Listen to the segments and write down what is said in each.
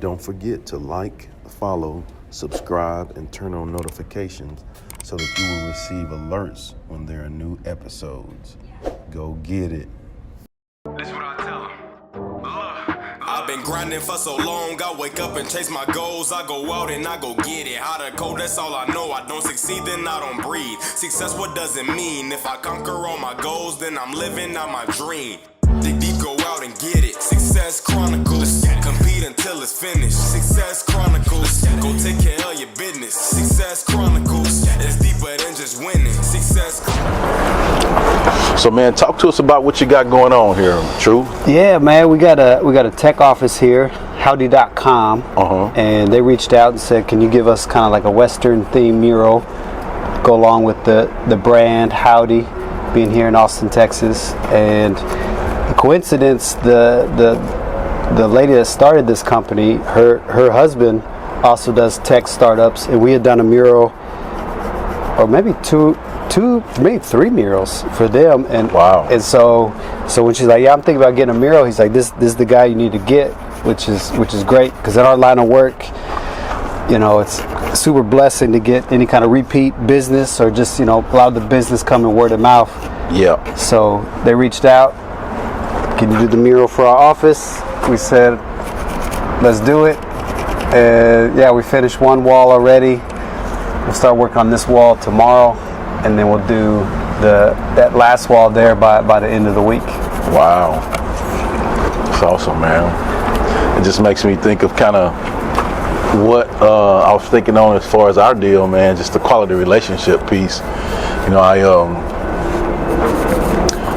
Don't forget to like, follow, subscribe, and turn on notifications so that you will receive alerts when there are new episodes. Go get it. That's what I tell them. I've been grinding for so long, I wake up and chase my goals. I go out and I go get it. How to code, that's all I know. I don't succeed, then I don't breathe. Success, what does it mean? If I conquer all my goals, then I'm living out my dream. Dig deep, go out and get it. Success Chronicles. Compete until it's finished. Success Chronicles. Go take care of your business. Success Chronicles. It's deeper than just winning. Success Chronicles. So, man, talk to us about what you got going on here, True. Yeah, man, we got a tech office here, howdy.com, and they reached out and said, can you give us kind of like a Western themed mural, go along with the brand Howdy, being here in Austin, Texas. And the coincidence, the lady that started this company, her husband also does tech startups, and we had done a mural, or maybe maybe three murals for them. And wow. And so when she's like, yeah, I'm thinking about getting a mural, he's like, this is the guy you need to get, which is great, because in our line of work, you know, it's super blessing to get any kind of repeat business, or just, you know, a lot of the business coming word of mouth. Yeah. So they reached out, can you do the mural for our office? We said, let's do it. And yeah, we finished one wall already. We'll start working on this wall tomorrow, and then we'll do that last wall there by the end of the week. wow. It's awesome, man. It just makes me think of kind of what I was thinking on as far as our deal, man, just the quality relationship piece. You know,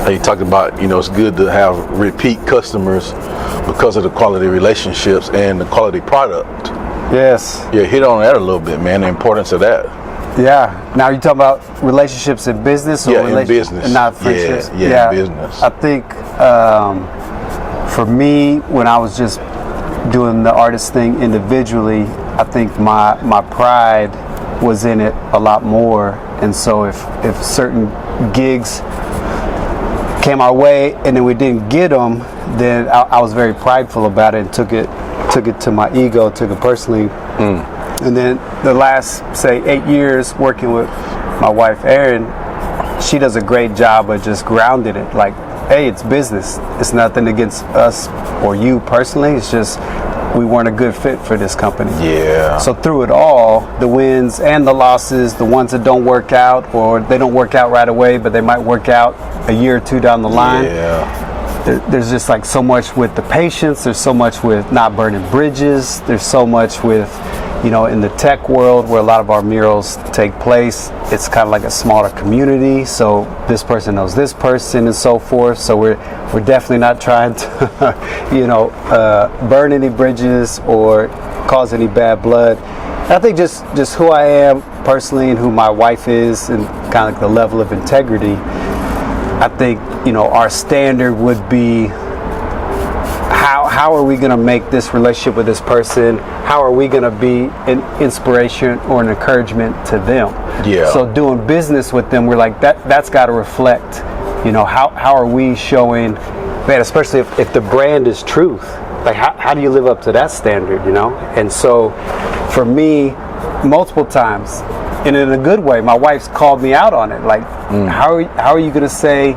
you talked about, you know, it's good to have repeat customers because of the quality relationships and the quality product. Yes. Yeah, hit on that a little bit, man, the importance of that. Yeah. Now you're talking about relationships in business, or in business, and not friendships? Yeah, in business. I think for me, when I was just doing the artist thing individually, I think my pride was in it a lot more. And so if certain gigs came our way and then we didn't get them, then I was very prideful about it and took it to my ego, took it personally. And then the last, say, 8 years working with my wife, Erin, she does a great job of just grounding it. Like, hey, it's business. It's nothing against us or you personally. It's just we weren't a good fit for this company. Yeah. So through it all, the wins and the losses, the ones that don't work out, or they don't work out right away, but they might work out a year or two down the line. Yeah. There's just like so much with the patience. There's so much with not burning bridges. There's so much with, you know, in the tech world where a lot of our murals take place, it's kind of like a smaller community. So this person knows this person and so forth. So we're definitely not trying to, you know, burn any bridges or cause any bad blood. I think just who I am personally and who my wife is, and kind of like the level of integrity, I think, you know, our standard would be, how are we going to make this relationship with this person? How are we going to be an inspiration or an encouragement to them? Yeah. So doing business with them, we're like, that's got to reflect, you know, how are we showing, man, especially if the brand is truth, like how do you live up to that standard, you know? And so for me, multiple times, and in a good way, my wife's called me out on it. Like, how are you going to say,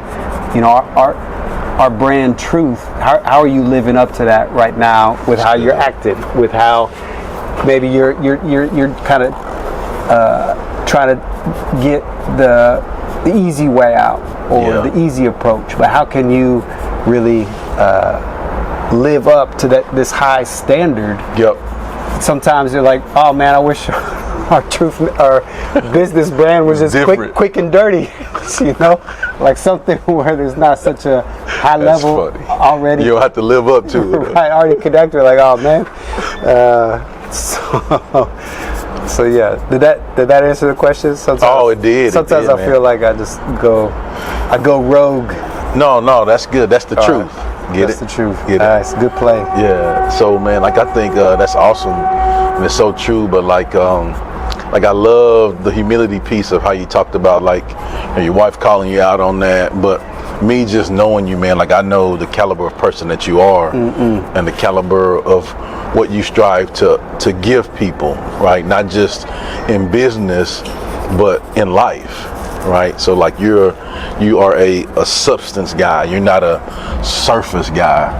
you know, our brand truth? How are you living up to that right now with how you're acting, with how maybe you're kind of trying to get the easy way out, or the easy approach, but how can you really live up to this high standard? Yep. Sometimes you're like, oh man, I wish our business brand was just quick and dirty, you know, like something where there's not such a high level already. You don't have to live up to it. Right, already connected. Like, oh man. So yeah, did that answer the question? Sometimes, it did. Sometimes I feel like I go rogue. No, that's good. That's the truth. That's the truth. Nice, good play. Yeah. So man, like, I think that's awesome, and it's so true. But like I love the humility piece of how you talked about, like, your wife calling you out on that, but me just knowing you, man, like, I know the caliber of person that you are, and the caliber of what you strive to give people, right? Not just in business, but in life, right? So like you are a substance guy. You're not a surface guy,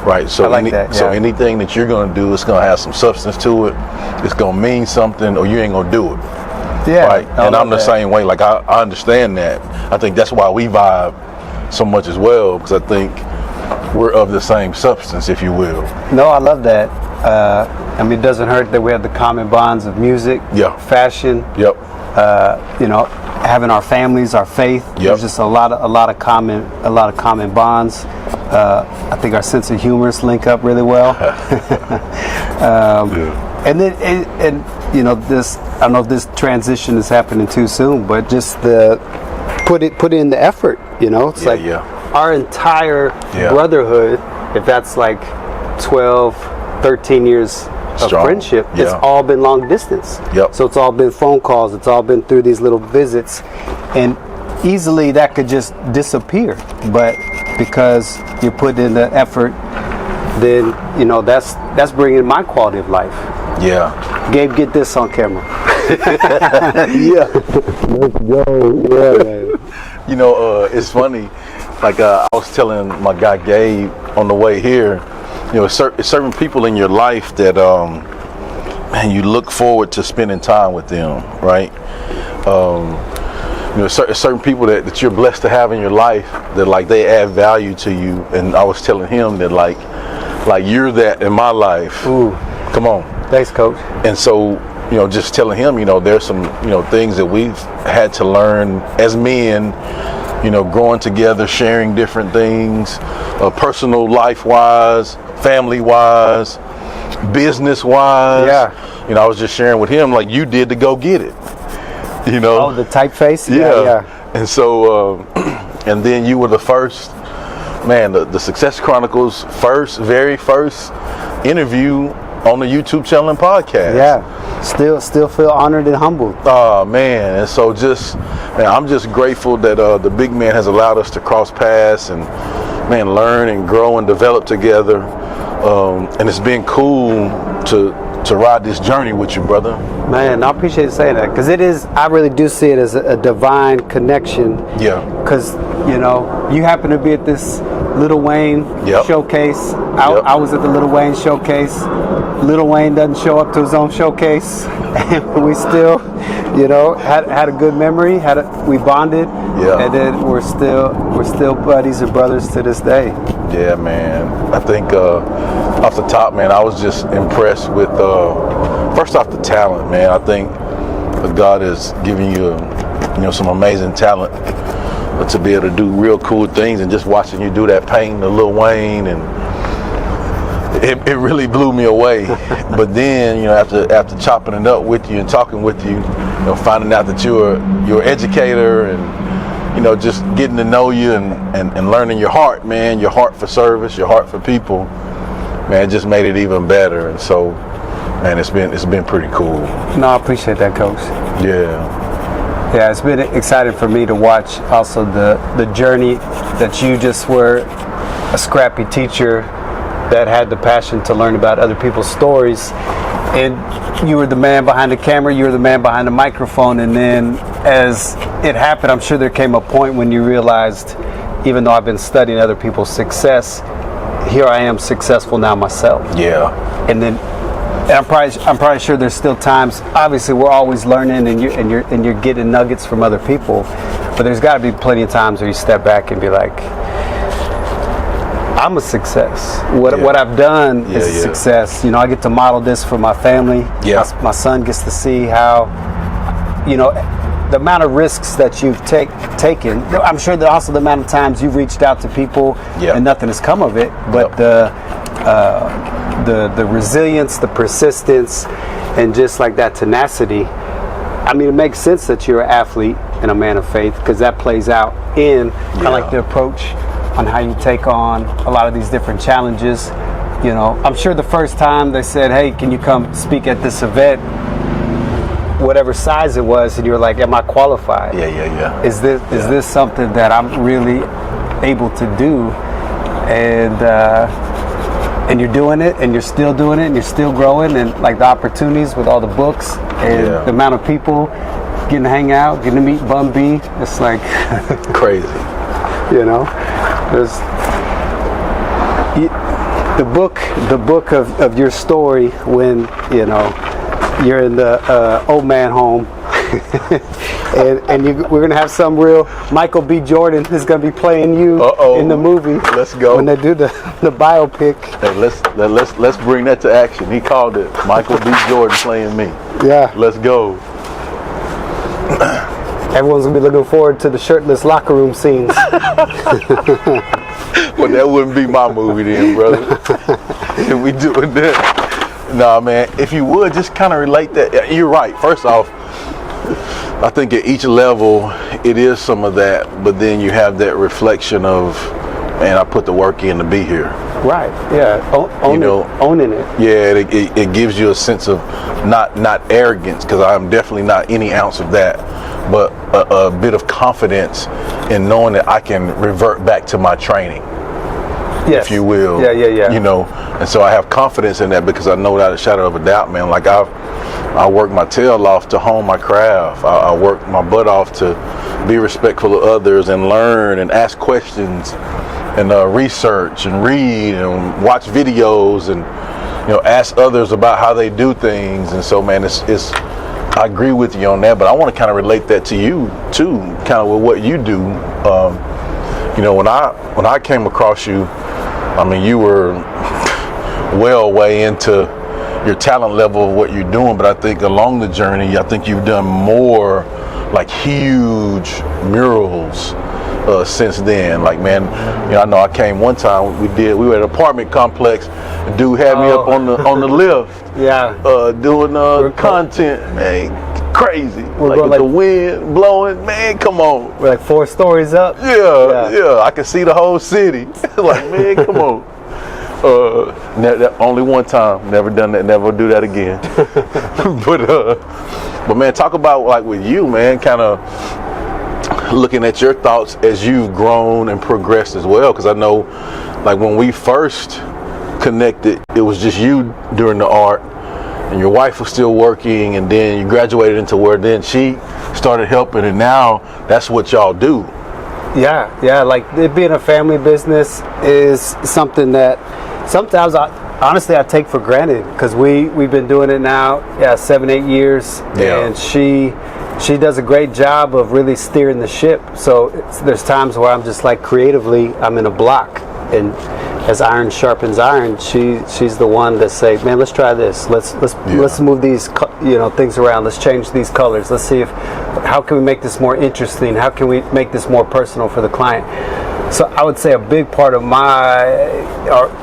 right? So I like that, yeah. So anything that you're gonna do, it's gonna have some substance to it. It's gonna mean something, or you ain't gonna do it. Yeah, right. And I'm the same way. Like I understand that. I think that's why we vibe so much as well, because I think we're of the same substance, if you will. No, I love that. I mean, it doesn't hurt that we have the common bonds of music, fashion. Yep. You know, having our families, our faith. Yep. There's just a lot of common bonds. I think our sense of humors link up really well. And then, and you know, this, I don't know if this transition is happening too soon, but just the put in the effort. You know, it's our entire brotherhood. If that's like 12, 13 years of friendship, it's all been long distance. Yep. So it's all been phone calls. It's all been through these little visits, and easily that could just disappear. But because you put in the effort, then you know that's bringing my quality of life. Yeah. Gabe, get this on camera. Yeah. Let's go. Yeah, man. You know, it's funny. Like I was telling my guy Gabe on the way here, you know, certain people in your life that, man, you look forward to spending time with them, right? You know, certain people that you're blessed to have in your life that like they add value to you. And I was telling him that like you're that in my life. Ooh. Come on. Thanks, Coach. And so, you know, just telling him, you know, there's some, you know, things that we've had to learn as men, you know, growing together, sharing different things, personal life-wise, family-wise, business-wise. Yeah. You know, I was just sharing with him, like, you did to go get it. You know? Oh, the typeface? Yeah. And so, and then you were the first, man, the Success Chronicles very first interview on the YouTube channel and podcast. Yeah. Still feel honored and humbled. Oh man, and so man, I'm just grateful that the big man has allowed us to cross paths and man, learn and grow and develop together. And it's been cool to ride this journey with you, brother. Man, I appreciate you saying that, because it is. I really do see it as a divine connection. Yeah. Because you know, you happen to be at this Lil Wayne showcase. I was at the Lil Wayne showcase. Lil Wayne doesn't show up to his own showcase, and we still, you know, had a good memory. We bonded, and then we're still buddies and brothers to this day. Yeah, man. I think off the top, man, I was just impressed with first off the talent, man. I think God is giving you, you know, some amazing talent to be able to do real cool things, and just watching you do that painting of Lil Wayne, and it really blew me away. But then, you know, after chopping it up with you and talking with you, you know, finding out that you're an educator, and you know, just getting to know you and learning your heart, man, your heart for service, your heart for people, man, it just made it even better. And so, man, it's been pretty cool. No, I appreciate that, Coach. Yeah, it's been exciting for me to watch also the journey that you just were a scrappy teacher that had the passion to learn about other people's stories, and you were the man behind the camera, you were the man behind the microphone, and then as it happened, I'm sure there came a point when you realized, even though I've been studying other people's success, here I am successful now myself. Yeah. And then I'm probably sure there's still times, obviously we're always learning, and you're getting nuggets from other people, but there's got to be plenty of times where you step back and be like, I'm a success. What I've done is a success. You know, I get to model this for my family. Yeah. My son gets to see how, you know, the amount of risks that you've taken. I'm sure that also the amount of times you've reached out to people and nothing has come of it. But the resilience, the persistence, and just like that tenacity. I mean, it makes sense that you're an athlete and a man of faith, because that plays out in kind of like the approach on how you take on a lot of these different challenges. You know, I'm sure the first time they said, hey, can you come speak at this event, whatever size it was, and you were like, am I qualified? Yeah. Is this something that I'm really able to do? And and you're doing it, and you're still doing it, and you're still growing, and like the opportunities with all the books and the amount of people getting to hang out, getting to meet Bun B, it's like crazy. You know, there's the book of your story when you know you're in the old man home. and we're gonna have some real Michael B. Jordan is gonna be playing you in the movie. Let's go when they do the biopic. Hey, let's bring that to action. He called it Michael B. Jordan playing me. Yeah, let's go. Everyone's gonna be looking forward to the shirtless locker room scenes. Well, that wouldn't be my movie then, brother. If we doing that, nah, man. If you would just kind of relate that. You're right. First off, I think at each level it is some of that, but then you have that reflection of, man, I put the work in to be here. Right. Yeah. Owning it. Yeah. It gives you a sense of not arrogance, because I'm definitely not any ounce of that, but a bit of confidence in knowing that I can revert back to my training. Yes. If you will. Yeah. You know, and so I have confidence in that because I know without a shadow of a doubt, man. Like I work my tail off to hone my craft. I work my butt off to be respectful of others and learn and ask questions and research and read and watch videos and ask others about how they do things. And so, man, it's I agree with you on that, but I want to kind of relate that to you too, kind of with what you do. When I came across you, I mean, you were well way into your talent level of what you're doing, but I think along the journey, I think you've done more like huge murals since then. Like, man, I know I came one time, we were at an apartment complex, the dude had me up on the lift, doing content, man, crazy. Like with the wind blowing, man, come on. We're like 4 stories up. Yeah, I can see the whole city. Like, man, come on. Only one time, never done that, never do that again. but man, talk about like with you, man, kind of looking at your thoughts as you've grown and progressed as well. Because I know, like when we first connected, it was just you doing the art, and your wife was still working, and then you graduated into where then she started helping, and now that's what y'all do. Yeah, like it being a family business is something that sometimes honestly I take for granted, because we've been doing it now 7-8 years, and she does a great job of really steering the ship. So there's times where I'm just like creatively I'm in a block, and as iron sharpens iron, she's the one that say, man, let's try this, let's move these things around, let's change these colors, let's see how can we make this more interesting, how can we make this more personal for the client. So I would say a big part of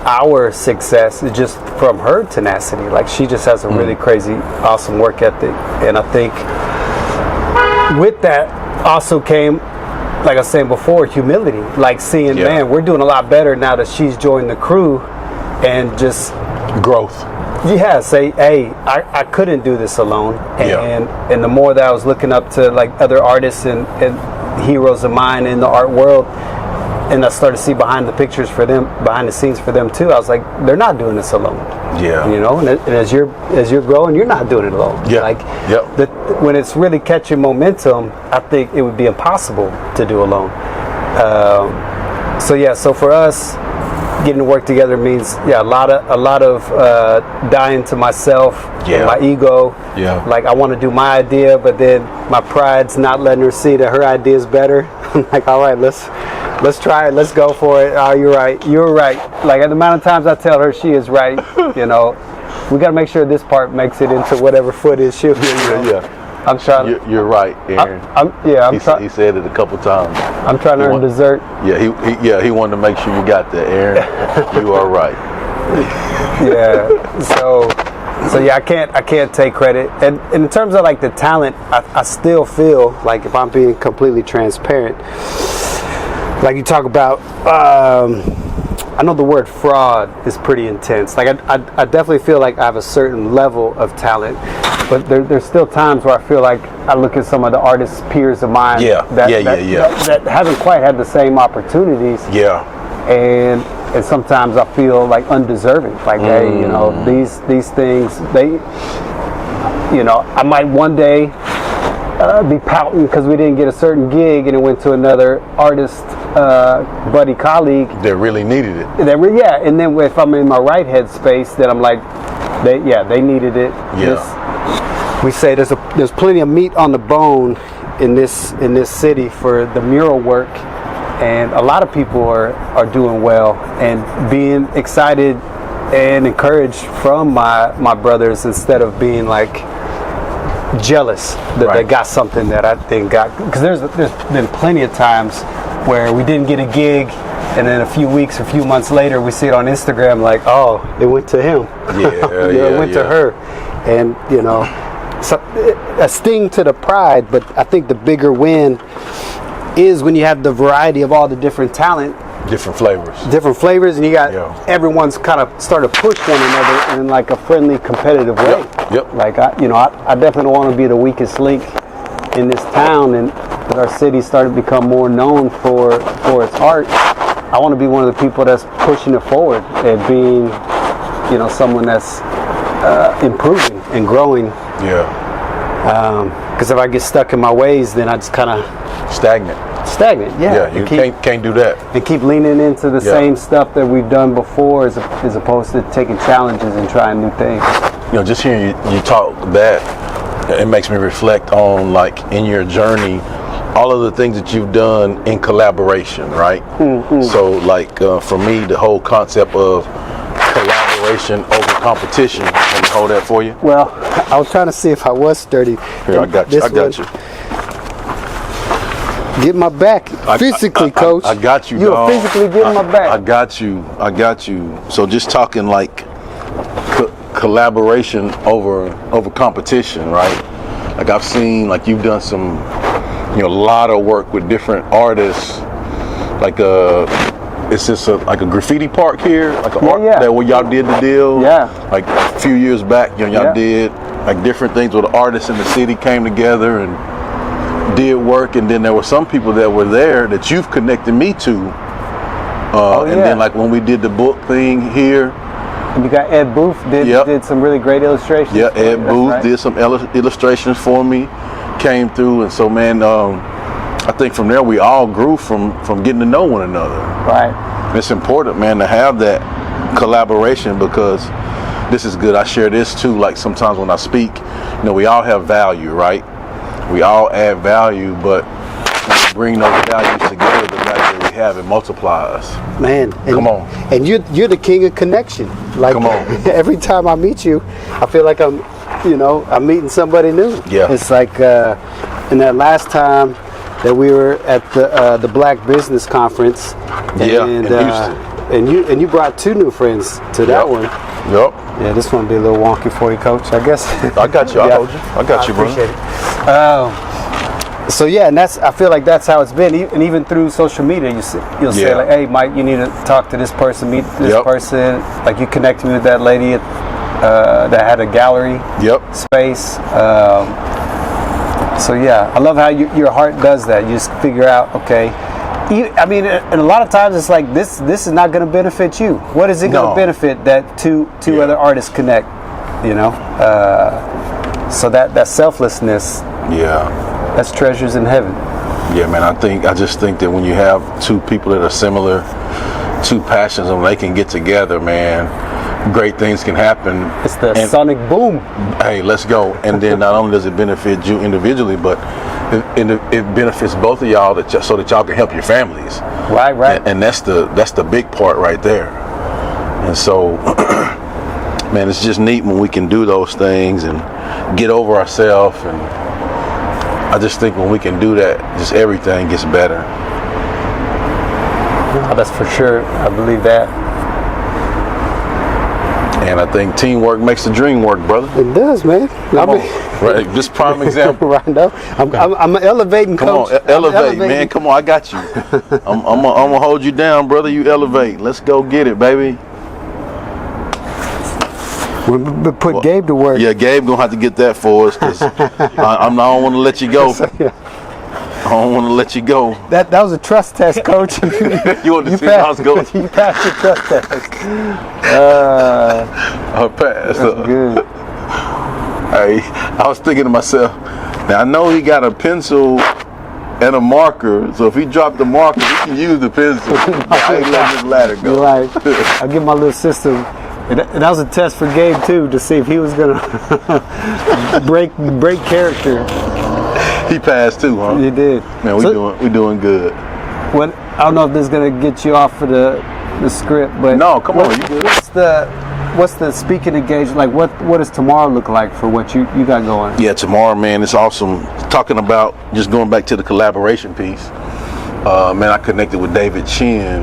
our success is just from her tenacity. Like, she just has a really crazy, awesome work ethic. And I think with that also came, like I was saying before, humility. Like seeing, man, we're doing a lot better now that she's joined the crew, and just growth. Yeah, say, hey, I couldn't do this alone. And the more that I was looking up to like other artists and heroes of mine in the art world, and I started to see behind the scenes for them too, I was like, they're not doing this alone. And as you're growing, you're not doing it alone. When it's really catching momentum, I think it would be impossible to do alone. So for us, getting to work together means a lot of dying to myself and my ego. Like, I want to do my idea, but then my pride's not letting her see that her idea is better. I'm like, all right, let's try it, let's go for it. Oh, you're right. Like, the amount of times I tell her she is right, we got to make sure this part makes it into whatever footage she'll I'm trying. You're right, Aaron. He said it a couple times. I'm trying to earn dessert. He wanted to make sure you got that, Aaron. You are right. So I can't take credit. And in terms of like the talent, I still feel like, if I'm being completely transparent, like you talk about, I know the word fraud is pretty intense. Like I definitely feel like I have a certain level of talent, but there's still times where I feel like I look at some of the artists, peers of mine, that haven't quite had the same opportunities. And and sometimes I feel like undeserving. Like, hey, you know, these things, they, you know, I might one day be pouting because we didn't get a certain gig and it went to another artist, buddy, colleague that really needed it. Yeah, and then if I'm in my right headspace, then I'm like, they needed it. Yeah. We say there's plenty of meat on the bone in this city for the mural work, and a lot of people are doing well and being excited and encouraged from my brothers instead of being like jealous that they got something that I didn't got. Because there's been plenty of times where we didn't get a gig, and then a few weeks or a few months later we see it on Instagram like, oh, it went to him. It went to her. And you know, so a sting to the pride, but I think the bigger win is when you have the variety of all the different talent, different flavors, and you got everyone's kind of started to push one another in like a friendly, competitive way. Yep. Like I definitely don't want to be the weakest link in this town, and that our city started to become more known for its art. I want to be one of the people that's pushing it forward and being, you know, someone that's improving and growing. Because if I get stuck in my ways, then I just kind of stagnant. Yeah, you can't do that. And keep leaning into the same stuff that we've done before, as opposed to taking challenges and trying new things. You know, just hearing you talk that, it makes me reflect on, like, in your journey, all of the things that you've done in collaboration, right? Mm-hmm. So, like, for me, the whole concept of collaboration over competition. Can you hold that for you? Well, I was trying to see if I was sturdy. Here, I got you. Get my back physically, Coach. I got you. You're physically getting my back. I got you. So just talking like collaboration over competition, right? Like I've seen, like you've done some, you know, a lot of work with different artists. Like it's just like a graffiti park here, like that where y'all did the deal. Yeah. Like a few years back, you know, y'all did like different things where the artists in the city came together and did work, and then there were some people that were there that you've connected me to. And then like when we did the book thing here. You got Ed Booth did some really great illustrations. Yeah, Ed Booth did some illustrations for me, came through, and so man, I think from there we all grew from getting to know one another. Right. It's important, man, to have that collaboration, because this is good. I share this too. Like sometimes when I speak, you know, we all have value, right? We all add value, but when we bring those values together, the value that we have, it multiplies. Man, come on. And you're the king of connection. Like, come on. Every time I meet you, I feel like I'm meeting somebody new. Yeah. It's like in that last time that we were at the Black Business Conference. In Houston. And you brought two new friends to that one. Yep. Yeah, this one be a little wonky for you, Coach, I guess. I got you. I told you. I got you, bro. Appreciate it. So yeah, and I feel like that's how it's been, and even through social media, you'll say like, "Hey, Mike, you need to talk to this person, meet this person." Like you connected me with that lady that had a gallery space. So yeah, I love how your heart does that. You just figure out, okay. I mean, and a lot of times it's like this is not going to benefit you. What is it going to benefit that two other artists connect? You know, so that selflessness. Yeah. That's treasures in heaven. Yeah, man. I just think that when you have two people that are similar, two passions, and they can get together, man, great things can happen. It's the sonic boom. Hey, let's go. And then not only does it benefit you individually, but it benefits both of y'all so that y'all can help your families. Right. And that's the big part right there. And so, man, it's just neat when we can do those things and get over ourselves. And I just think when we can do that, just everything gets better. Oh, that's for sure. I believe that. And I think teamwork makes the dream work, brother. It does, man. Right, just prime example. Right now, I'm elevating, Coach. Come on, elevate, man. Come on, I got you. I'm gonna hold you down, brother. You elevate. Let's go get it, baby. We put Gabe to work. Yeah, Gabe gonna have to get that for us, because I don't want to let you go. don't want to let you go. That was a trust test, Coach. You want to see how it's going? You passed the trust test. I passed. That's good. Hey, I was thinking to myself, now I know he got a pencil and a marker, so if he dropped the marker, he can use the pencil. I ain't letting this ladder go. You're right. I'll give my little sister. And that was a test for Gabe too, to see if he was gonna break character. He passed too, huh? He did. Man, we doing good. What, I don't know if this is gonna get you off of the script, but No, come on, you good. What's the speaking engagement like? What does tomorrow look like for what you got going? Yeah, tomorrow, man, it's awesome. Talking about just going back to the collaboration piece. Man, I connected with David Chin,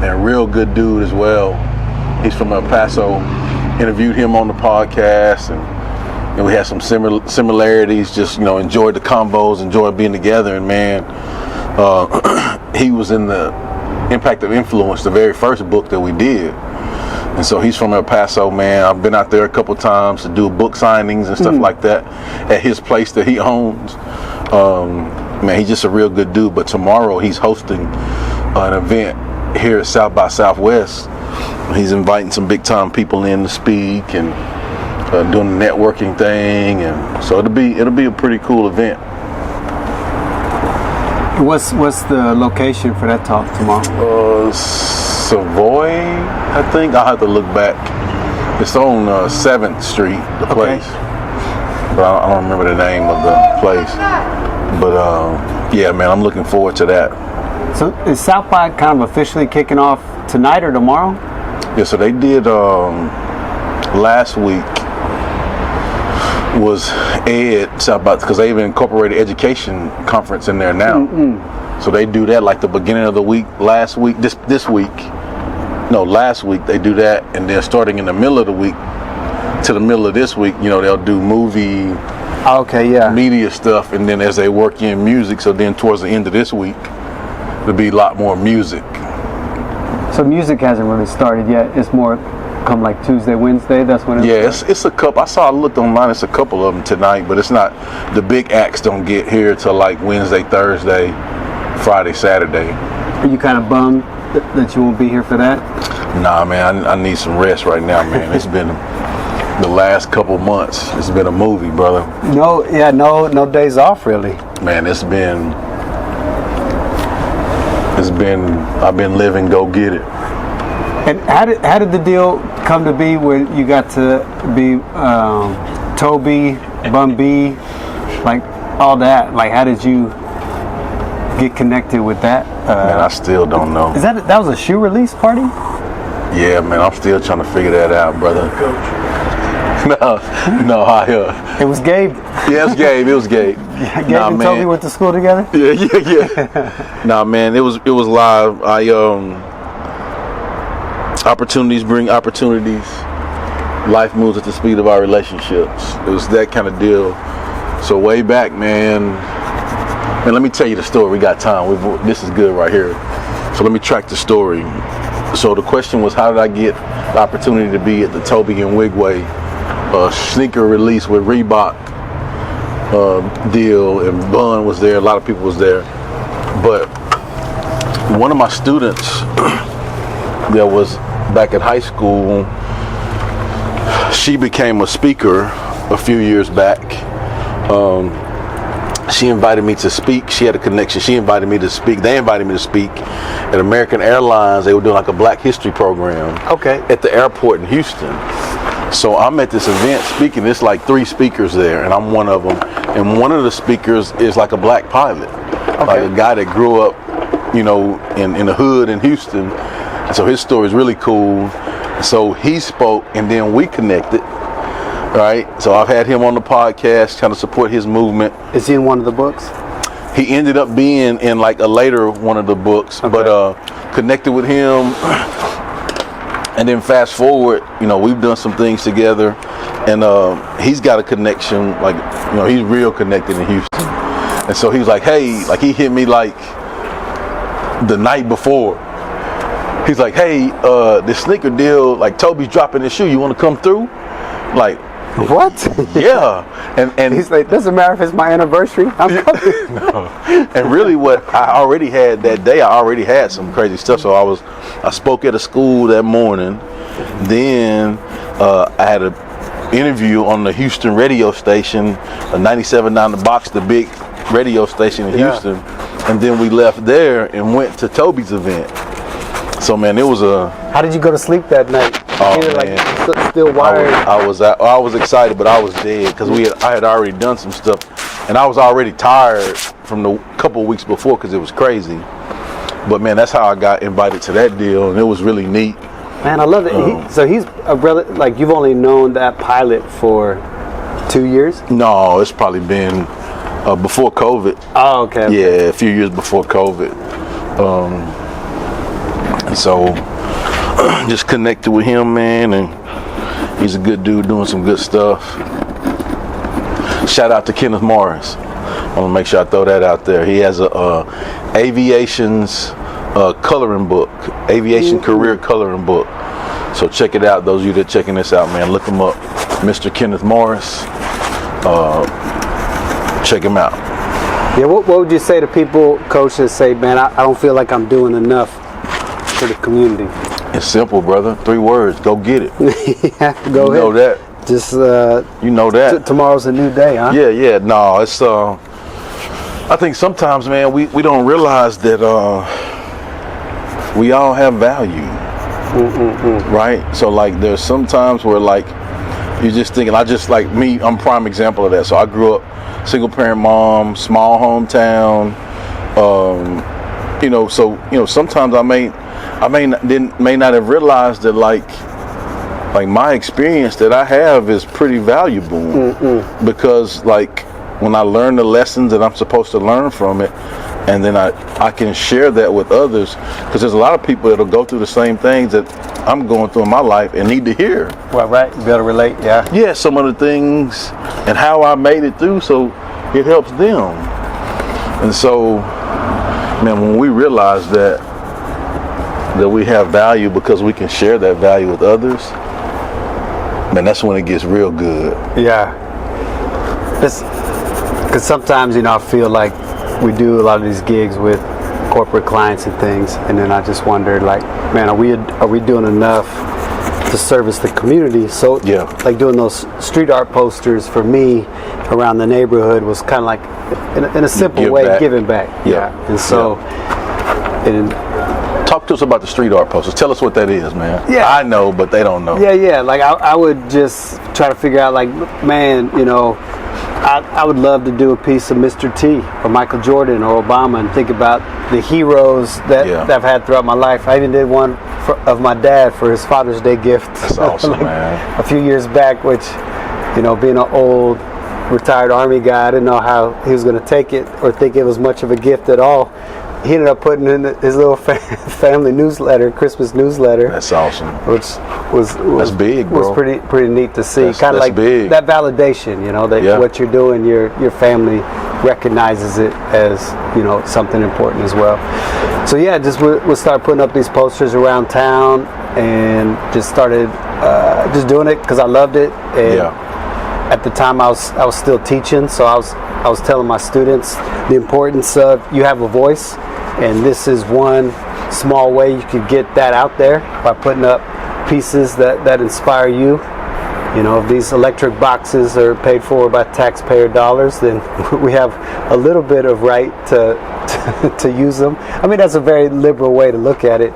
and real good dude as well. He's from El Paso. Interviewed him on the podcast, and we had some similarities. Just enjoyed the combos, enjoyed being together, and man, he was in the Impact of Influence, the very first book that we did. And so he's from El Paso, man. I've been out there a couple times to do book signings and stuff like that at his place that he owns. Man, he's just a real good dude. But tomorrow he's hosting an event here at South by Southwest. He's inviting some big time people in to speak and doing the networking thing, and so it'll be a pretty cool event. What's the location for that talk tomorrow? Savoy, I think. I'll have to look back. It's on 7th Street, the place. But I don't remember the name of the place. But yeah, man, I'm looking forward to that. So is South by kind of officially kicking off tonight or tomorrow? Yeah, so they did last week was Ed South by, because they even incorporated education conference in there now. So they do that like the beginning of the week, last week, this week. No, last week they do that, and then starting in the middle of the week to the middle of this week, they'll do movie, media stuff, and then as they work in music, so then towards the end of this week, there'll be a lot more music. So music hasn't really started yet. It's more come like Tuesday, Wednesday. That's when it's a couple. I looked online. It's a couple of them tonight, but it's not. The big acts don't get here till like Wednesday, Thursday, Friday, Saturday. Are you kind of bummed that you won't be here for that? Nah, man. I need some rest right now, man. It's been the last couple months. It's been a movie, brother. No days off really. Man, it's been. I've been living. Go get it. And how did the deal come to be where you got to be Toby, Bun B, like all that? Like, how did you get connected with that? Man, I still don't know. Is that was a shoe release party? Yeah, man, I'm still trying to figure that out, brother. No, It was Gabe. Yeah, it was Gabe. Gabe and Toby went to school together? Yeah. Nah, man, it was live. Opportunities bring opportunities. Life moves at the speed of our relationships. It was that kind of deal. So way back, man, and let me tell you the story. We got time. This is good right here. So let me track the story. So the question was, how did I get the opportunity to be at the Toby and Wigway sneaker release with Reebok deal, and Bun was there. A lot of people was there. But one of my students that was back at high school, she became a speaker a few years back. She invited me to speak. She had a connection. She invited me to speak. They invited me to speak at American Airlines. They were doing like a Black History program at the airport in Houston. So I'm at this event speaking. There's like 3 speakers there, and I'm one of them. And one of the speakers is like a black pilot, like a guy that grew up, in the hood in Houston. And so his story is really cool. So he spoke, and then we connected. Right. So I've had him on the podcast, trying to support his movement. Is he in one of the books? He ended up being in like a later one of the books, but connected with him. And then fast forward, we've done some things together, and he's got a connection, like, he's real connected in Houston. And so he was like, hey, like he hit me like the night before. He's like, hey, this sneaker deal, like Toby's dropping his shoe, you want to come through? Like, What? Yeah, and He's like, doesn't matter if it's my anniversary. I'm coming. no. And really, what I already had that day, I already had some crazy stuff. So I spoke at a school that morning. Then I had an interview on the Houston radio station, 97.9 The Box, the big radio station in Houston. And then we left there and went to Toby's event. So man, it was a. How did you go to sleep that night? Oh, You were, man. like still wired. I was excited, but I was dead because I had already done some stuff, and I was already tired from the couple of weeks before because it was crazy. But man, that's how I got invited to that deal, and it was really neat. Man, I love it. So he's a brother. Like, you've only known that pilot for 2 years? No, it's probably been before COVID. Oh, okay. Yeah, a few years before COVID. And so just connected with him, man, and he's a good dude doing some good stuff. Shout out to Kenneth Morris. I want to make sure I throw that out there. He has a aviation's coloring book, aviation career coloring book. So check it out. Those of you that are checking this out, man, look him up. Mr. Kenneth Morris. Check him out. Yeah, what would you say to people, Coach, that say, man, I don't feel like I'm doing enough for the community? It's simple, brother. 3 words. Go get it. Yeah, go ahead. You know that. Just You know that. tomorrow's a new day, huh? Yeah. No, it's I think sometimes, man, we don't realize that we all have value. Right? So like there's sometimes where like you're just thinking, I'm prime example of that. So I grew up single parent mom, small hometown, sometimes I may not have realized that like my experience that I have is pretty valuable because like when I learn the lessons that I'm supposed to learn from it, and then I can share that with others, because there's a lot of people that'll go through the same things that I'm going through in my life and need to hear. Well, right, you better relate, yeah. Yeah, some of the things and how I made it through, so it helps them. And so, man, when we realize that we have value because we can share that value with others, man, that's when it gets real good. Yeah. Because sometimes, I feel like we do a lot of these gigs with corporate clients and things, and then I just wondered, like, man, are we doing enough to service the community? So, yeah, like doing those street art posters for me around the neighborhood was kind of like, in a simple way, giving back. Yeah. And so, talk to us about the street art posters. Tell us what that is, man. Yeah. I know, but they don't know. Yeah. Like I would just try to figure out, like, man, I would love to do a piece of Mr. T or Michael Jordan or Obama and think about the heroes that I've had throughout my life. I even did one of my dad for his Father's Day gift. That's awesome, man. A few years back, which, being an old retired Army guy, I didn't know how he was going to take it or think it was much of a gift at all. He ended up putting in his little family newsletter, Christmas newsletter. That's awesome. Which was that's big, bro. Was pretty neat to see. Kind of like big. That validation, that what you're doing, your family recognizes it as something important as well. So yeah, just we'll start putting up these posters around town, and just started just doing it because I loved it. And at the time I was still teaching, so I was telling my students the importance of you have a voice. And this is one small way you could get that out there by putting up pieces that inspire you. If these electric boxes are paid for by taxpayer dollars, then we have a little bit of right to use them. I mean, that's a very liberal way to look at it.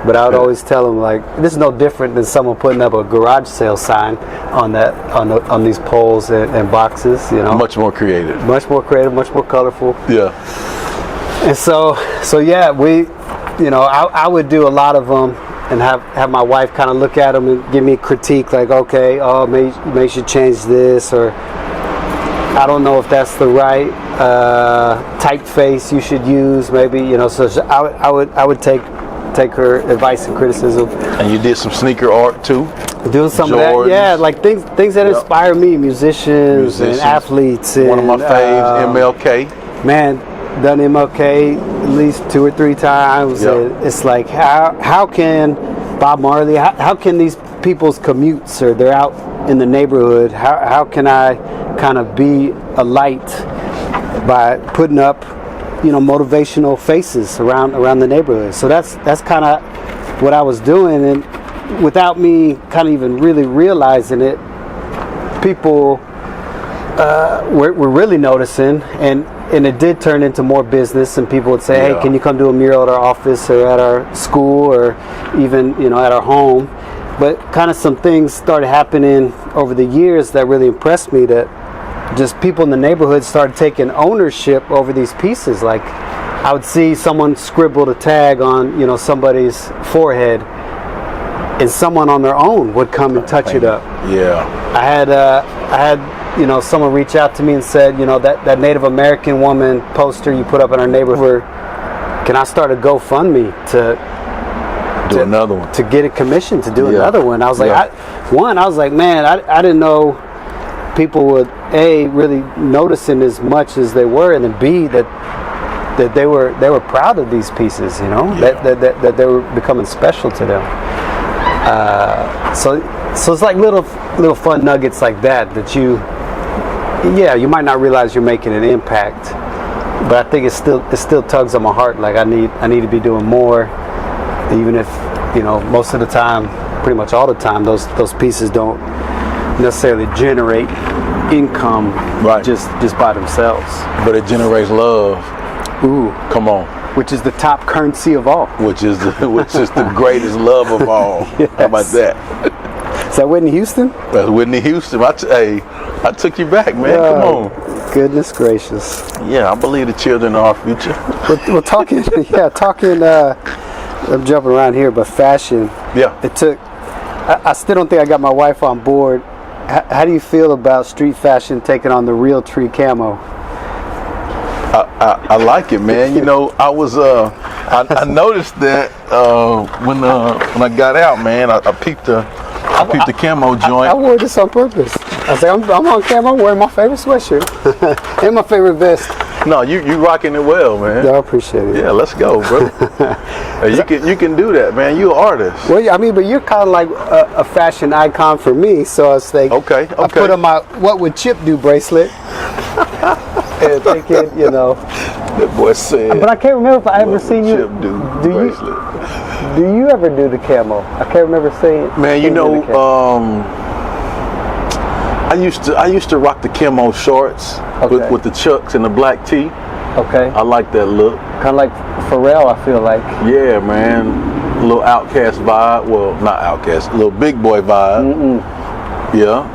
But I would always tell them, like, this is no different than someone putting up a garage sale sign on these poles and boxes. Much more creative. Much more creative, much more colorful. Yeah. And so yeah, I would do a lot of them and have my wife kind of look at them and give me critique, like, okay, maybe you should change this, or I don't know if that's the right typeface you should use, maybe, so I would take her advice and criticism. And you did some sneaker art too? Doing some Jordans. Of that, yeah, like things that inspire me, musicians and athletes. And, one of my faves, MLK. Man, done MLK at least 2 or 3 times. It's like, how can Bob Marley, how can these people's commutes or they're out in the neighborhood, how can I kind of be a light by putting up, motivational faces around the neighborhood? So that's kind of what I was doing, and without me kind of even really realizing it, people were really noticing, and it did turn into more business, and people would say, hey, can you come do a mural at our office or at our school or even at our home? But kind of some things started happening over the years that really impressed me, that just people in the neighborhood started taking ownership over these pieces. Like I would see someone scribble a tag on somebody's forehead, and someone on their own would come and touch it up. Yeah. I had someone reach out to me and said, that Native American woman poster you put up in our neighborhood, can I start a GoFundMe to do another one, to get a commission to do another one? I was like, I was like, man, I didn't know people would A, really noticing as much as they were, and then B, that they were proud of these pieces, that they were becoming special to them. So it's like little fun nuggets like that you might not realize you're making an impact, but I think it still tugs on my heart. Like I need to be doing more, even if most of the time, pretty much all the time, those pieces don't necessarily generate income just by themselves. But it generates love. Ooh, come on. Which is the top currency of all. Which is the greatest love of all. Yes. How about that? Is that Whitney Houston? That's Whitney Houston. I took you back, man. Come on. Goodness gracious. Yeah, I believe the children are our future. We're talking. I'm jumping around here, but fashion. Yeah. It took. I still don't think I got my wife on board. How do you feel about street fashion taking on the real tree camo? I like it, man. I was I noticed that when I got out, man. I peeped the camo joint. I wore this on purpose. I said, I'm on camera. I'm wearing my favorite sweatshirt and my favorite vest. No, you rocking it well, man. Yeah, I appreciate it. Yeah, let's go, bro. You can do that, man. You're an artist. Well, I mean, but you're kind of like a fashion icon for me. So I was like, okay. I put on my "What Would Chip Do" bracelet, and thinking, That boy said. But I can't remember if I ever seen you. Chip do bracelet. Do you ever do the camo? I can't remember seeing. Man, I used to rock the camo shorts with the chucks and the black tee. Okay. I like that look. Kind of like Pharrell, I feel like. Yeah, man. A little Outcast vibe. Well, not Outcast. A little big boy vibe. Yeah.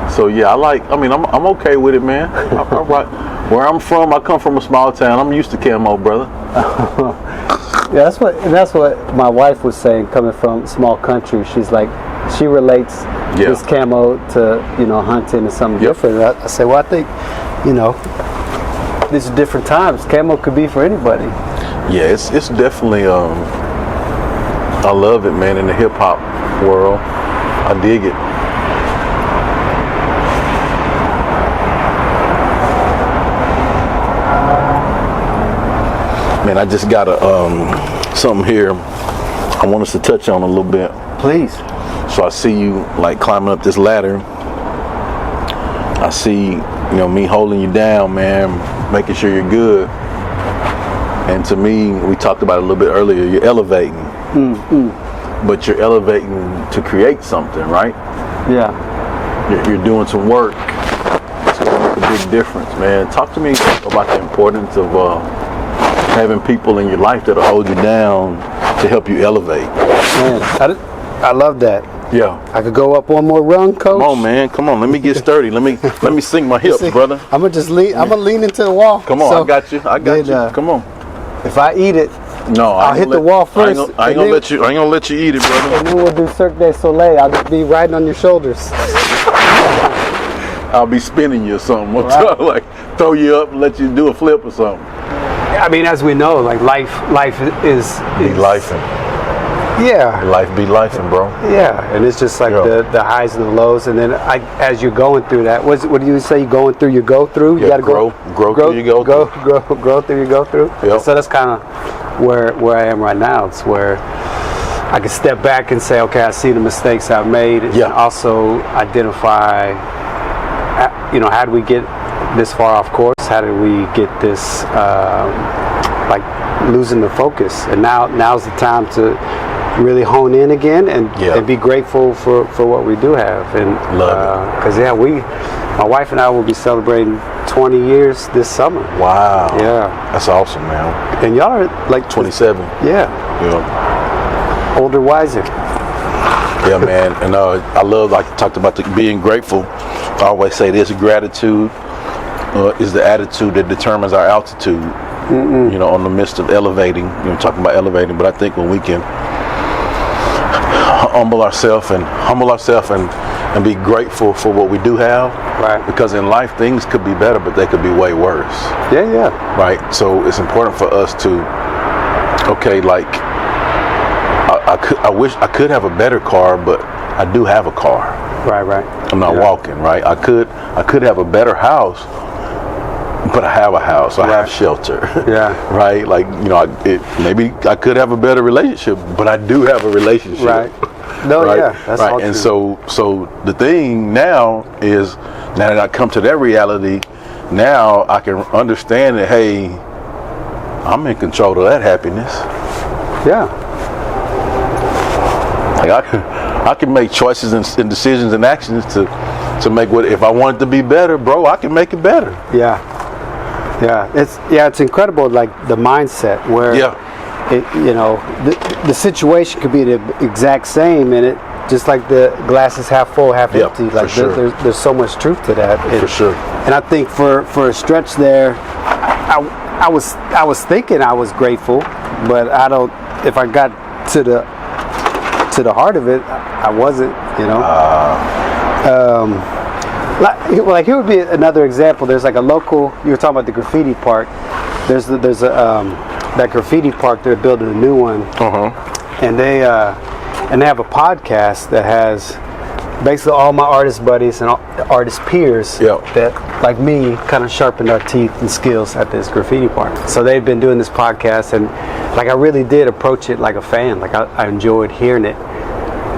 So yeah, I'm okay with it, man. I rock. Where I'm from, I come from a small town. I'm used to camo, brother. Yeah, that's what my wife was saying. Coming from small country, she's like, she relates this camo to hunting and something different. I say, well, I think these are different times. Camo could be for anybody. Yeah, it's definitely. I love it, man. In the hip hop world, I dig it. Man, I just got something here I want us to touch on a little bit. Please. So I see you like climbing up this ladder. I see, me holding you down, man, making sure you're good. And to me, we talked about it a little bit earlier, you're elevating. But you're elevating to create something, right? Yeah. You're doing some work. It's going to make a big difference, man. Talk to me about the importance of having people in your life that'll hold you down to help you elevate. Man, I love that. Yeah. I could go up one more rung, coach. Come on, man. Come on. Let me get sturdy. Let me sink my hips, brother. I'm gonna just lean. I'm gonna lean into the wall. Come on. So I got you. Come on. If I eat it, I'll hit the wall first. I ain't gonna let you eat it, brother. And then we'll do Cirque du Soleil. I'll just be riding on your shoulders. I'll be spinning you or something. Right. Like throw you up and let you do a flip or something. I mean, as we know, like life is lifing. Yeah. Life be lifing, bro. Yeah, and it's just like the highs and the lows, and then as you're going through that, what do you say? You're going through your go through. You gotta grow through your go through. Grow through your go through. Yep. So that's kind of where I am right now. It's where I can step back and say, okay, I see the mistakes I've made, and also identify, how do we get this far off course? How did we get this, like losing the focus? And now's the time to really hone in again and be grateful for what we do have. And because my wife and I will be celebrating 20 years this summer. Wow. Yeah. That's awesome, man. And y'all are like 27. Yeah. Older, wiser. Yeah, man. And I love, like you talked about, being grateful. I always say this: gratitude is the attitude that determines our altitude. On the midst of elevating, talking about elevating, but I think when we can humble ourselves and be grateful for what we do have, right? Because in life things could be better, but they could be way worse. Yeah. Right. So it's important for us to, like, I wish I could have a better car, but I do have a car. Right. I'm not walking. Right. I could have a better house, but I have a house. I have shelter. Yeah. Right. Like, maybe I could have a better relationship, but I do have a relationship. Right. No, right? yeah, that's all right. And true. so the thing now is, now that I come to that reality, now I can understand that, hey, I'm in control of that happiness. Yeah. Like I can make choices and decisions and actions to make what, if I want it to be better, bro, I can make it better. Yeah. It's incredible, like the mindset where the situation could be the exact same, and it just like the glass is half full, half empty. Like there's so much truth to that. For sure. And I think for a stretch there, I was thinking I was grateful, but if I got to the heart of it, I wasn't. Like here would be another example. There's like a local. You were talking about the graffiti park. There's that graffiti park. They're building a new one, and they have a podcast that has basically all my artist buddies and artist peers that, like me, kind of sharpened our teeth and skills at this graffiti park. So they've been doing this podcast, and like I really did approach it like a fan. Like I enjoyed hearing it.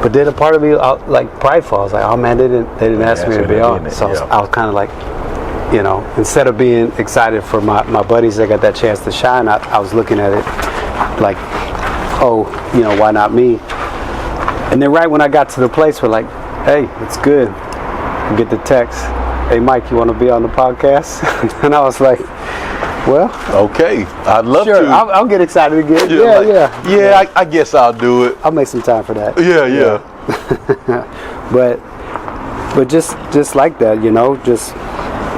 But then a part of me, like prideful, I was like, oh man, they didn't ask me to be on. So I was kind of like, instead of being excited for my buddies that got that chance to shine, I was looking at it like, oh, why not me? And then right when I got to the place where like, hey, it's good, I get the text, hey Mike, you want to be on the podcast? And I was like, well, okay, I'd love to. I'll get excited again. Yeah. I guess I'll do it. I'll make some time for that. Yeah. but just like that, just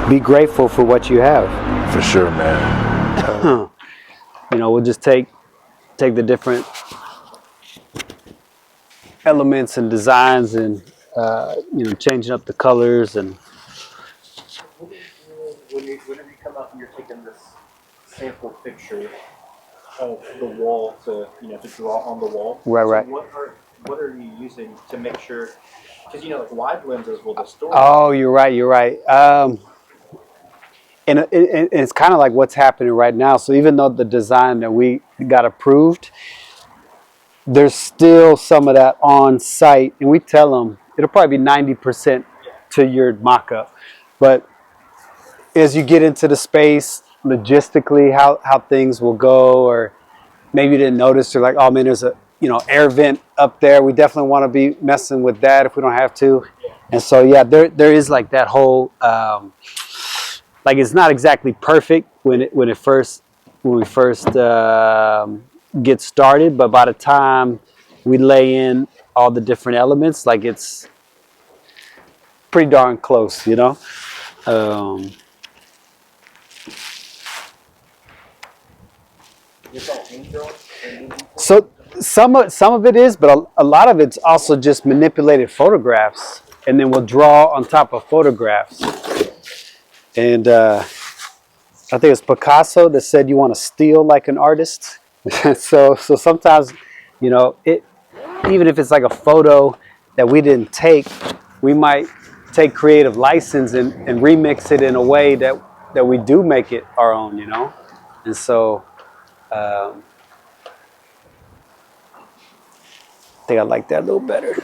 be grateful for what you have. For sure, man. We'll just take the different elements and designs and changing up the colors and. Whenever you come out and you're taking this sample picture of the wall to draw on the wall. Right. So what are you using to make sure? Because like wide lenses will distort. Oh, you're right. And it's kind of like what's happening right now. So even though the design that we got approved, there's still some of that on site, and we tell them it'll probably be 90% to your mock-up, but as you get into the space, logistically, how things will go, or maybe you didn't notice, you're like, oh man, there's a air vent up there. We definitely want to be messing with that if we don't have to. And so there is like that whole like it's not exactly perfect when we first get started, but by the time we lay in all the different elements, like it's pretty darn close, So some of it is, but a lot of it's also just manipulated photographs, and then we'll draw on top of photographs. And I think it's Picasso that said you want to steal like an artist. so sometimes, it, even if it's like a photo that we didn't take, we might take creative license and remix it in a way that we do make it our own, And so think I like that a little better.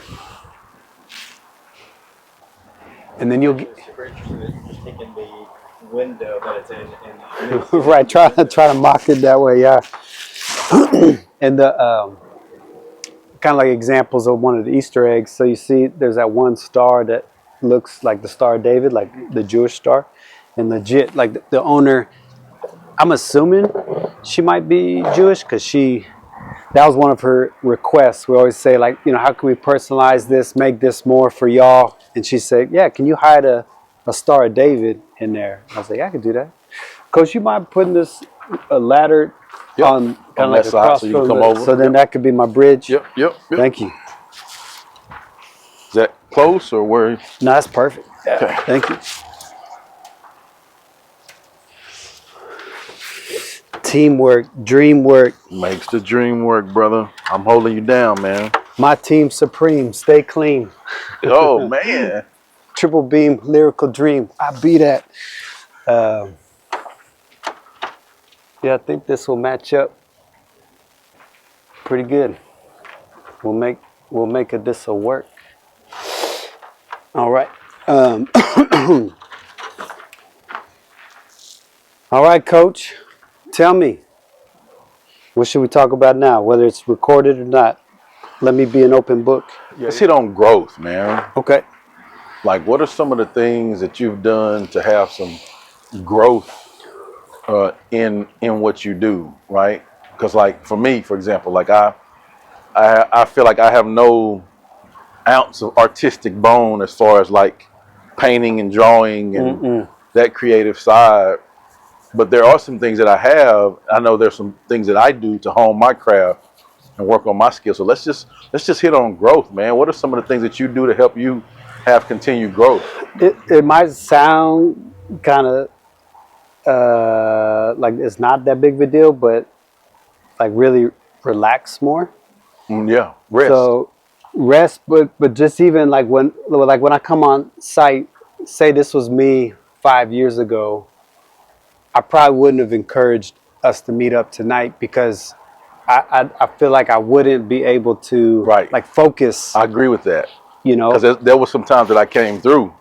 And then you'll get Super interesting that you're just taking the window that it's in and right. Try to mock it that way, yeah. And the kind of like examples of one of the Easter eggs. So you see, there's that one star that looks like the Star of David, like the Jewish star, and legit, like the owner. I'm assuming she might be Jewish because that was one of her requests. We always say, like, how can we personalize this, make this more for y'all? And she said, yeah, can you hide a Star of David in there? I was like, yeah, I can do that. Coach, you mind putting this ladder on kind of like that side so you can come over? So then that could be my bridge. Yep. Thank you. Is that close or where? No, that's perfect. Yeah. Okay. Thank you. Teamwork, dream work. Makes the dream work, brother. I'm holding you down, man. My team supreme. Stay clean. Oh, man. Triple beam, lyrical dream. I be that. Yeah, I think this will match up pretty good. We'll make this will work. All right. All right, Coach. Tell me, what should we talk about now? Whether it's recorded or not, let me be an open book. Let's hit on growth, man. Okay. Like, what are some of the things that you've done to have some growth in what you do, right? Because, like, for me, for example, like I feel like I have no ounce of artistic bone as far as like painting and drawing and that creative side. But there are some things that I have. I know there's some things that I do to hone my craft and work on my skills. So let's just hit on growth, man. What are some of the things that you do to help you have continued growth? It might sound kind of like it's not that big of a deal, but like really relax more. Yeah, rest. So rest, but just even like when I come on site, say this was me 5 years ago, I probably wouldn't have encouraged us to meet up tonight because I feel like I wouldn't be able to like focus. I agree with that. Because there was some times that I came through,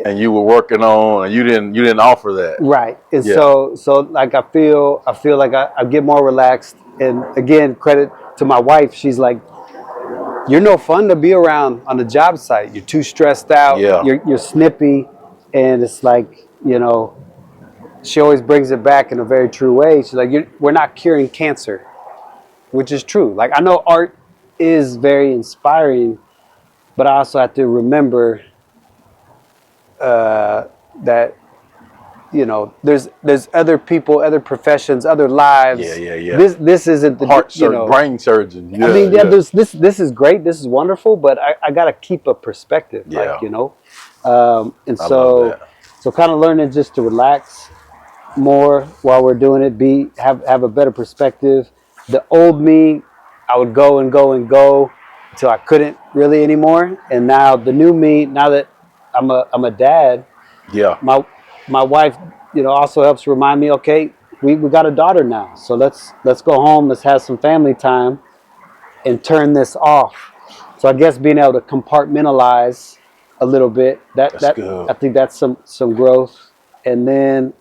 and you were working on, and you didn't offer that. Right, and so like I feel like I get more relaxed. And again, credit to my wife. She's like, you're no fun to be around on the job site. You're too stressed out. Yeah. You're snippy, and it's like she always brings it back in a very true way. She's like, we're not curing cancer, which is true. Like, I know art is very inspiring, but I also have to remember that, there's other people, other professions, other lives. Yeah. This isn't the heart surgeon, brain surgeon. Yeah, I mean, this is great. This is wonderful, but I got to keep a perspective. Yeah. And so kind of learning just to relax more while we're doing it, have a better perspective. The old me, I would go until I couldn't really anymore. And now the new me, now that I'm a dad, my wife, also helps remind me, okay, we got a daughter now. So let's go home, let's have some family time and turn this off. So I guess being able to compartmentalize a little bit, that's good. I think that's some growth. And then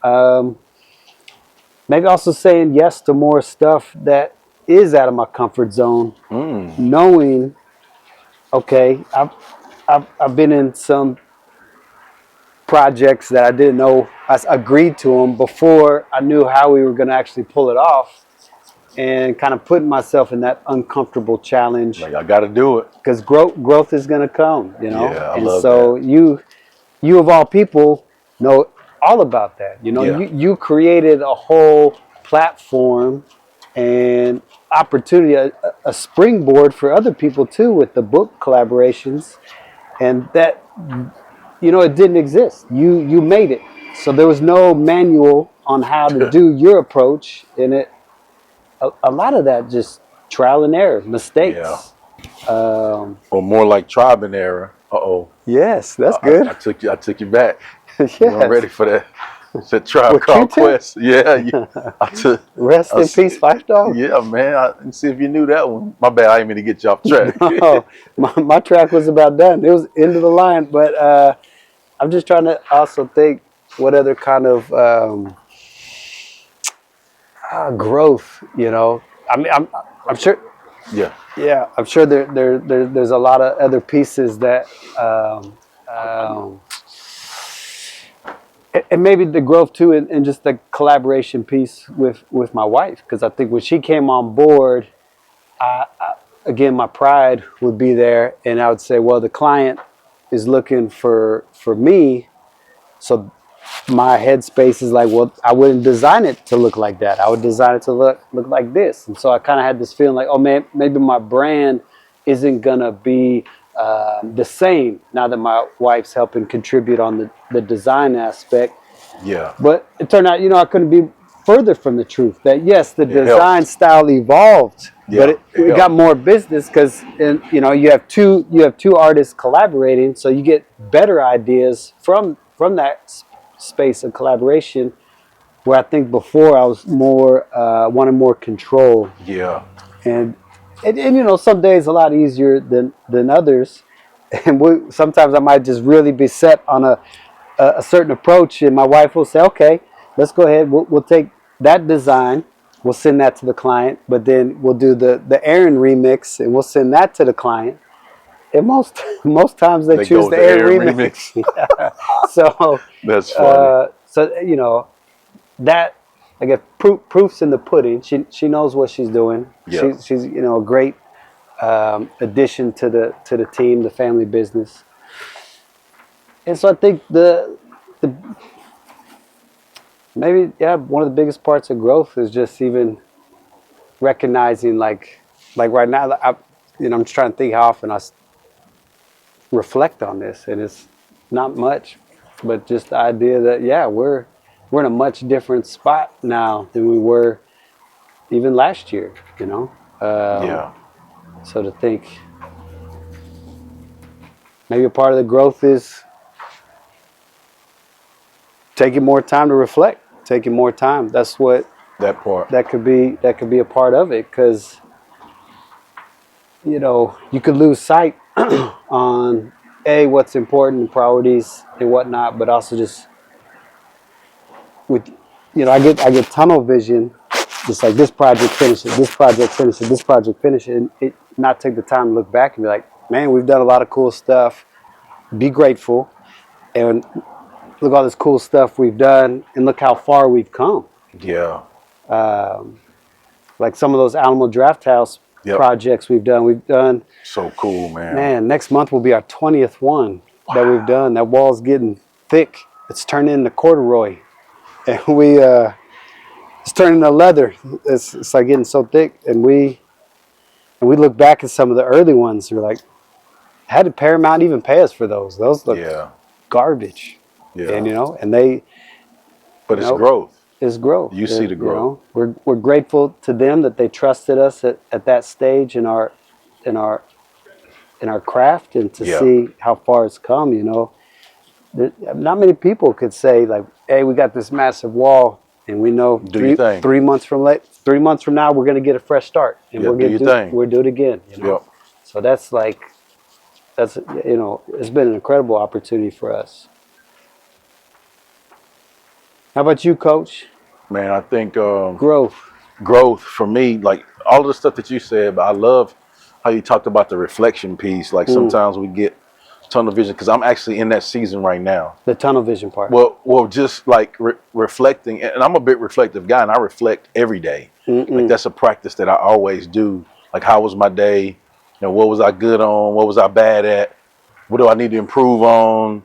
maybe also saying yes to more stuff that is out of my comfort zone. Knowing, okay, I've been in some projects that I didn't know. I agreed to them before I knew how we were going to actually pull it off, and kind of putting myself in that uncomfortable challenge. Like, I got to do it because growth is going to come. Yeah, I and love so that. You of all people know all about that. You created a whole platform and opportunity, a springboard for other people too, with the book collaborations, and that it didn't exist. You made it, so there was no manual on how to do your approach, and a lot of that just trial and error, mistakes. Or more like trial and error. Yes, that's good. I took you back. Yes. I'm ready for that. Said Tribe With Called Q-Tip? Quest. Yeah. I took, Rest in peace, Fife Dog. Yeah, man. Let's see if you knew that one. My bad. I didn't mean to get you off track. No, my track was about done. It was end of the line, but I'm just trying to also think what other kind of growth, I mean, I'm sure. Yeah. Yeah, I'm sure there's a lot of other pieces that, and maybe the growth too, and just the collaboration piece with my wife, because I think when she came on board, again, my pride would be there, and I would say, well, the client is looking for me, so my headspace is like, well, I wouldn't design it to look like that. I would design it to look like this. And so I kind of had this feeling like, oh man, maybe my brand isn't gonna be the same now that my wife's helping contribute on the design aspect. Yeah. But it turned out, I couldn't be further from the truth. That yes, the design helped. style evolved, Yeah, but it got helped. more business because you have two artists collaborating, so you get better ideas from that space of collaboration. Where I think before I was more wanted more control, Yeah. and some days a lot easier than others, and sometimes I might just really be set on a certain approach, and my wife will say, okay, let's go ahead, we'll take that design, we'll send that to the client, but then we'll do the Aaron remix and we'll send that to the client, and most times they choose go the with Aaron remix. Yeah. So That's funny. that, I guess, proof's in the pudding. She knows what she's doing. Yeah. She's a great addition to the team, the family business. And so I think the maybe one of the biggest parts of growth is just even recognizing like right now I'm just trying to think how often I reflect on this, and it's not much, but just the idea that we're in a much different spot now than we were even last year. Yeah. So to think maybe a part of the growth is taking more time to reflect, taking more time. That's what That part. that could be a part of it, because you could lose sight on what's important, priorities and whatnot, but also just with I get tunnel vision, just like this project finishes, this project finishes, this project finishes, and it not take the time to look back and be like, man, we've done a lot of cool stuff. Be grateful, and look all this cool stuff we've done, and look how far we've come. Yeah. Like some of those Alamo Draft House projects we've done. We've done. So cool, man. Man, next month will be our 20th one that we've done. That wall's getting thick. It's turning into corduroy, and it's turning to leather. It's like getting so thick, and we look back at some of the early ones. We're like, how did Paramount even pay us for those? Those look garbage. Yeah. And and they. But it's growth. Is growth. You see the growth. We're grateful to them that they trusted us at that stage in our craft, and to see how far it's come. Not many people could say like, hey, we got this massive wall, and we know three months from now we're going to get a fresh start, and we'll do it again. So that's it's been an incredible opportunity for us. How about you, Coach? Man, I think growth for me, like all of the stuff that you said, but I love how you talked about the reflection piece. Like sometimes we get tunnel vision, because I'm actually in that season right now. The tunnel vision part. Well, just like reflecting, and I'm a bit reflective guy, and I reflect every day. Like that's a practice that I always do. Like, how was my day? What was I good on? What was I bad at? What do I need to improve on?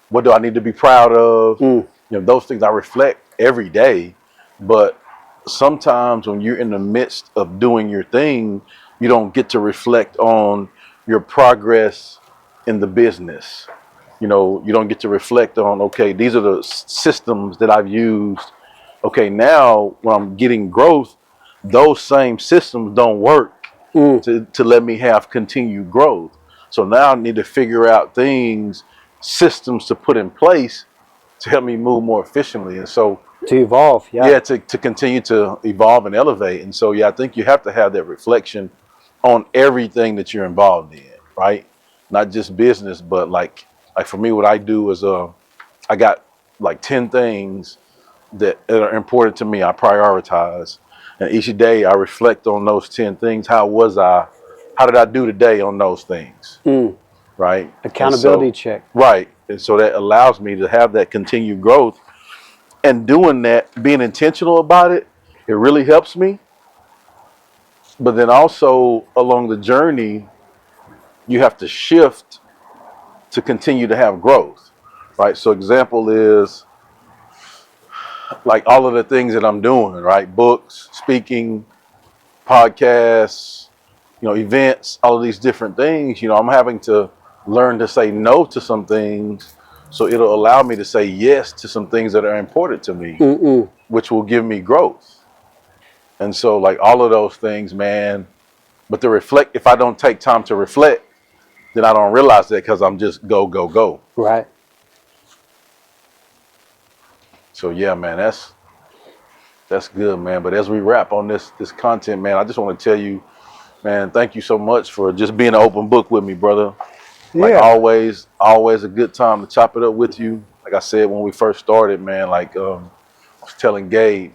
What do I need to be proud of? Those things I reflect every day. But sometimes when you're in the midst of doing your thing, you don't get to reflect on your progress in the business. You don't get to reflect on, okay, these are the systems that I've used. Okay, now when I'm getting growth, those same systems don't work to let me have continued growth. So now I need to figure out systems to put in place to help me move more efficiently. And so, To evolve, yeah. yeah, to continue to evolve and elevate. And so, yeah, I think you have to have that reflection on everything that you're involved in, right? Not just business, but like for me, what I do is I got like 10 things that are important to me. I prioritize, and each day I reflect on those 10 things. How did I do today on those things? Right? Accountability check. Right. And so that allows me to have that continued growth, and doing that, being intentional about it, it really helps me. But then also along the journey, you have to shift to continue to have growth, right? So example is like all of the things that I'm doing, right? Books, speaking, podcasts, events, all of these different things, I'm having to learn to say no to some things. So it'll allow me to say yes to some things that are important to me, which will give me growth. And so like all of those things, man, but to reflect, if I don't take time to reflect, then I don't realize that because I'm just go, go, go. Right. So yeah, man, that's good, man. But as we wrap on this content, man, I just want to tell you, man, thank you so much for just being an open book with me, brother. Like always a good time to chop it up with you. Like I said when we first started, man, like I was telling Gabe,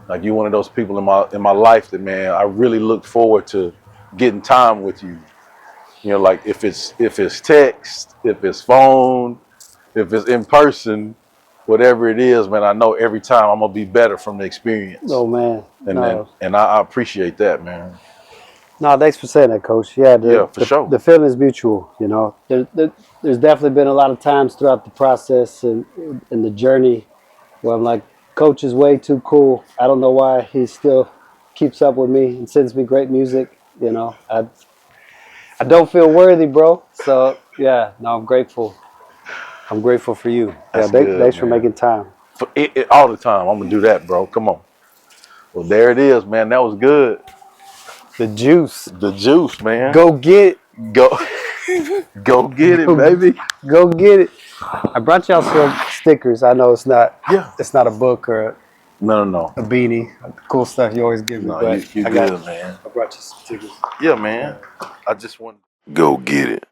like you one of those people in my life that, man, I really look forward to getting time with you. Like if it's text, if it's phone, if it's in person, whatever it is, man, I know every time I'm gonna be better from the experience. Oh man. And I appreciate that, man. No, thanks for saying that, Coach. Yeah, for sure. The feeling is mutual. There's definitely been a lot of times throughout the process and in the journey where I'm like, Coach is way too cool. I don't know why he still keeps up with me and sends me great music. I don't feel worthy, bro. So yeah, no, I'm grateful. I'm grateful for you. Thanks for making time. All the time. I'm gonna do that, bro. Come on. Well, there it is, man. That was good. The juice. The juice, man. Go get it. Go get it, baby. Go get it. I brought y'all some stickers. I know it's not a book or a beanie. Cool stuff you always give me. No, but you good, man. I brought you some stickers. Yeah, man. I just want to go get it.